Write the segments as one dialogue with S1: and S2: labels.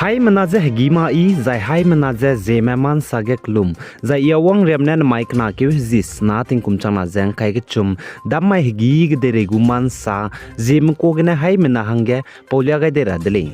S1: hai manaje hegima I zai hai manaje Zeme man sagek lum zai yawang remnen mic na kyu zis na tingkum chana zeng kai ke chum damai hegi ge dere guman sa Zeme ko gene hai mena hange polya ga dera dele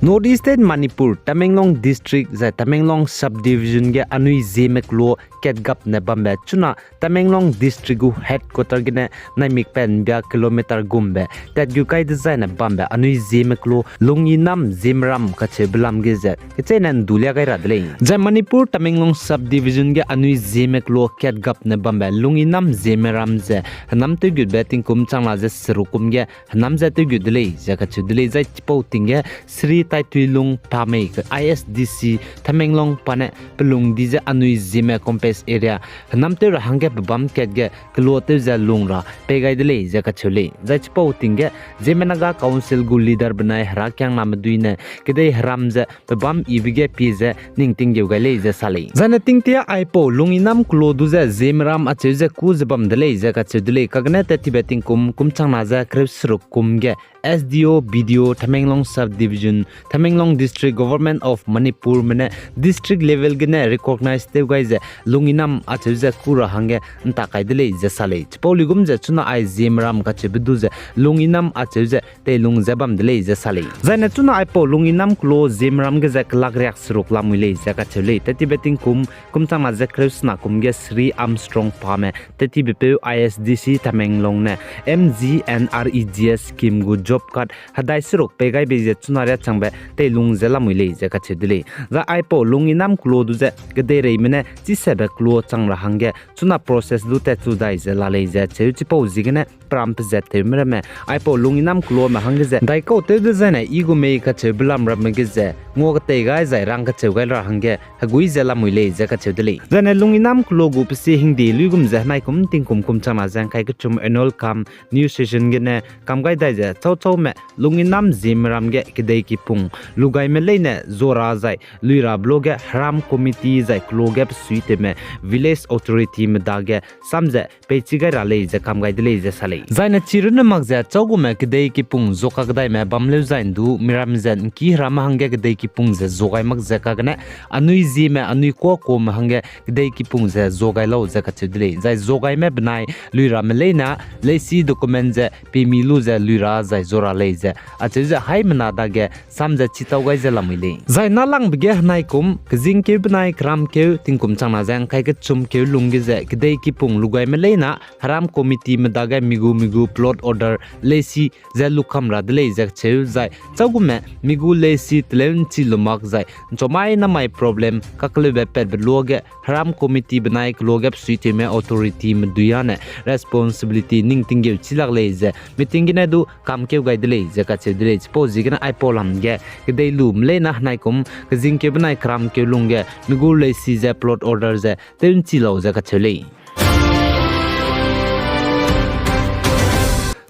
S1: Northeast State Manipur Tamenglong District zai Tamenglong Subdivision ge anui Zeme klo ketgap ne bambe chuna Tamenglong District gu headquarter gene naimik pen bia kilometer gumbe tet gu kai design ne bambe anui Zeme klo lungi nam Zemram kache blam ge ze kechenan dulia kai radle zai Manipur Tamenglong Subdivision ge anui Zeme klo ketgap ne bambe lungi nam Zemram ze nam te gu betting kum changla ze srukum ge nam ze te gu dele ze kache dele zai tipo tinge Sri Tai Tuilung Pame ISDC Tamenglong pane pelung dize anui Zeme compass area namte hange bam ketge klote za lungra pegai dele za kachule za chipo tinge Zeme Naga council gu leader banai hra kyang nam duine kede haram za bam ibige pize ningting gele za sale zana tingtia aipo lunginam klodu za Zemram ache za ku zabam dele za kachule kagne te tibeting kum changna za krebsruk kumge SDO BDO Tamenglong Subdivision Tamenglong District Government of Manipur mene district level gene recognize te guys lunginam acheze kura hange nta kaidele je sale chpoligum je chuna ai Zemram ka chebidu je lunginam acheze te lung zabam dele je sale zaina chuna ai po lunginam klo Zemram ge je klak ryak sruk lamule je ka chele teti beting kum chama je kresna kum ge Sri Armstrong pame teti bpe ISDC Tamenglong ne MGNREGS scheme gu job card hadai sruk pegai be je chuna re changbe te lung zela muile je ka chedile za aipo lunginam klo du je gede re mene chi sebe klo chang ra hange chuna process du te chu dai je la le je che chi po zigene pramp je te mreme aipo lunginam klo ma hange je dai ko te de zena igu me ka che blam ra me ge je ngo ka te gai zai rang ka che gai ra hange hagui zela muile je ka chedile zena lunginam klo gu psi hingdi lugum je nai kum ting kum chama jang kai ka chum annual kam new session gene kam gai dai je chau me lunginam Zemram ge kidai ki pung lugai me leine zora zai luira bloge haram committee zai klogep suite me village authority me dage samje pechiga rale je kamgai dele je sale zaina chiruna magja chogu me kidai ki pung zoka gdai me bamle zain du miram zen ki ram hange kidai ki pung je zogai mag je ka gane anui Zeme anui ko me hange kidai ki pung je zogai lo je ka chidle zai zogai me bnai luira me leina lesi document je pemilu je luira zai zora le je ache je hai mna dage samje chitau gai je lamile zai nalang bge nai kum kjing ke bnai kram ke tingkum changna jang kai ke chum ke lungi je kidai ki pung lugai me leina haram committee me daga migu plot order lesi je lukam ra dele je cheu zai chagu me migu lesi tlen chi lumak zai chomai na mai problem kakle be per loge haram committee bnai loge suite me authority me duyane responsibility ning tingge chilak le je meeting ne du kam ke gai dele je ka che dele suppose gina ai polam ge kidai lum leina nai kum kjing ke bnai kram ke lunge migu lesi je plot order je ten chi lo je ka chele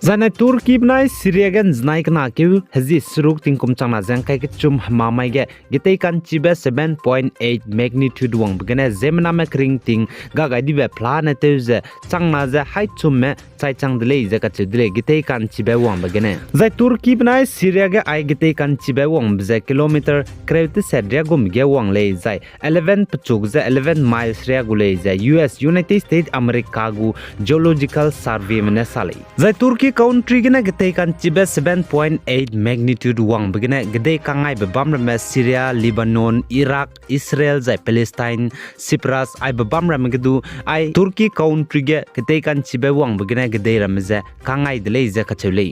S1: Zana Turkey bnai Syria gan znai kana ke hazi sruk tingkum chama jang kai ke chum mamai ge gitei kan chibe 7.8 magnitude wang bgane Zemna me kring ting ga ga dibe plan te je changna je hai chum me chai chang dele je ka chidle gitei kan chibe wang bgane zai Turkey bnai Syria ge ai gitei kan chibe wang bje kilometer krevte sedria gum ge wang le zai 11 pchuk je 11 miles ria gule je US United States America gu geological survey me sale zai Turkey country gina gitei kan chibe 7.8 magnitude wang begine gidei kangai be bamra Syria Lebanon Iraq Israel zai Palestine Cyprus ai be bamra medu ai Turkey country ge gitei kan chibe wang begine gidei ramze kangai dele je kachule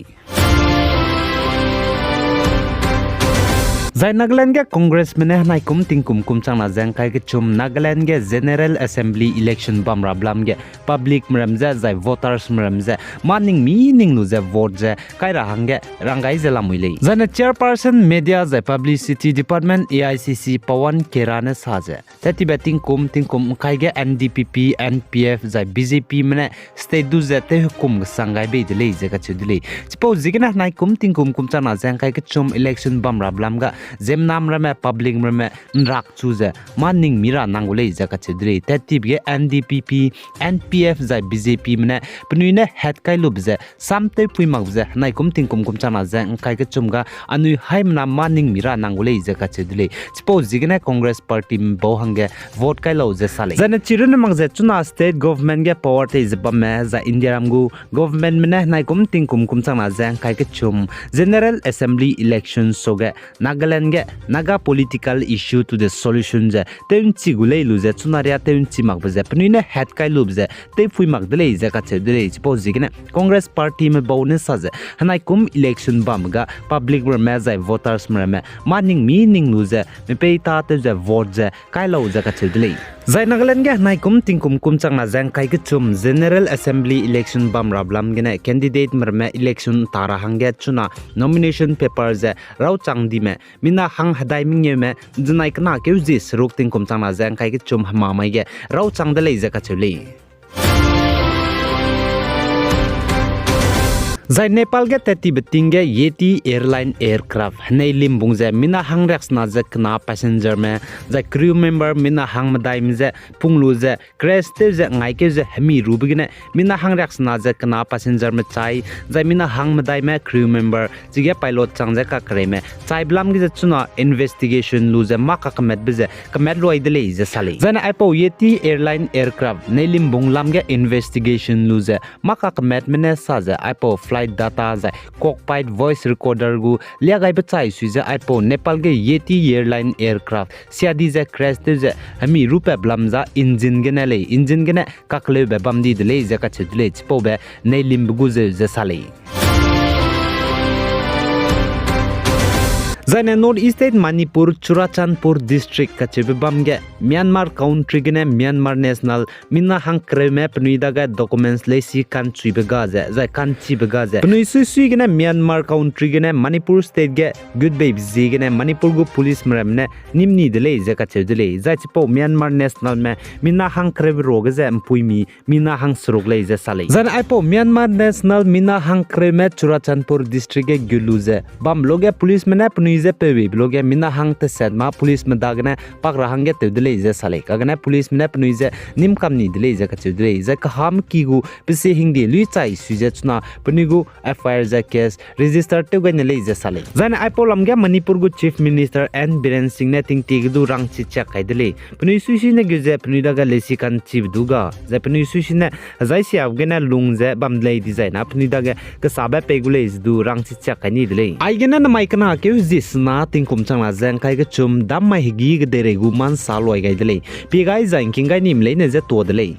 S1: Zai Nagaland ge congressman nai kum changna jang kai ke chum Nagaland ge general assembly election bamra blam ge public mramja zai voters mramja maning meaning nu je vote je kai ra hange rangai je lamuile zana chairperson media zai publicity department AICC Pawan Kerane saje tati betting kum kai ge NDPP NPF zai BJP mane state du je te hukum sangai be dele je ka chudile suppose gina nai kum changna jang kai ke chum election bamra blam ga Zeme nam rame public rame nrak chu je maning mira nangule jaka chedri tatib ge NDPP NPF zai BJP mne pnuine het kai lub je samte puimak je naikum tingkum kum chana je kai ke chumga anu haimna maning mira nangule jaka chedri suppose jigene Congress party bo hange vote kai lo je sale jana chirun mang je chuna state government ge power te je bamme za India ramgu government mne naikum tingkum kum chana je kai ke chum General Assembly election soge Nagaland ge Naga political issue to the solution je teunchi gulei lu je chunaria teunchi mak je pnuine het kai lub je te phui mak dele je ka che dele suppose jigene Congress party me bonus sa je hanai kum election bam ga public me zai voters me maning meaning lu je me pe ta te je vote je kai lo je ka che dele Zai Nagaland ge nai kum tingkum kum chang na jang kai ke chum General Assembly election bam rablam gene candidate merme election tara hangge chuna nomination papers raw chang di me mina hang hadai ming me jinai kana ke jis rok tingkum chang na jang kai ke chum ma mai ge raw chang de le ja ka chuli Zai Nepal ge tati beting ge Yeti Airline aircraft nei limbung je mina hang rex na je kna passenger me zai crew member mina hang madai mi je punglu je crash te je ngai ke je hemi rubigine mina hang rex na je kna passenger me chai zai mina hang madai me crew member jige pilot chang je ka kre me chai blam ge je chuna investigation lu je ma ka kamet be je kamet loi de le je sale zana apo Yeti Airline aircraft nei limbung lam ge investigation lu je ma ka kamet mene sa je apo flight data za cockpit voice recorder gu liagai bachai suiza ipo Nepal ge Yeti Airline aircraft siadi za crash te za hami rupe blamza engine gene le engine gene kakle be bamdi de le za ka chedle chipo be nei limbu ze sale Zane North East State Manipur Churachandpur District Kachibamge Myanmar Country Gene Myanmar National Minna Hang Kreme Pnuidaga Documents Lesi Country Begaze Zai Kanchi Begaze Pnuisu Gene Myanmar Country Gene Manipur State Ge Good Babe Zigene Manipur Go Police Mremne Nimni Delay Zakache Delay Zachipo Myanmar National Me Minna Hang Krebe Rogaze Mpuimi Minna Hang Srogle Sale Zan Ipo Myanmar National Minna Hang Kreme Churachandpur District Ge Guluze Bam Loge Police Mene Pnuize Pewi Bloge Minna Hang Te Sedma Police Medagane Pakrahange Tedele Sale Kagane Police Mene Pnuize Nim Kamni Delay Zakache Delay Zakaham Kigu Pise Hindi Luitai Sujetsna Punigu FIR case register to Ganele Sale Zan Ipo Lamga Manipur Go Chief Minister N Biren Singh Ting Tigdu Rang Chicha Kaidele Pnuisushi Guze Pnuidaga Lesikan Chief Duga Zapunusushine Zaisi Afgana Lungze Bamlay Design Pnuidaga Kasaba Pegules do Rang Chicha Kanidele Aigana Maikana Kuzis Nating Kumchang Zan Kaigachum Damma Higi Deregu Man Salway Gaidele Pigai Zankinga Nimlane Zetodele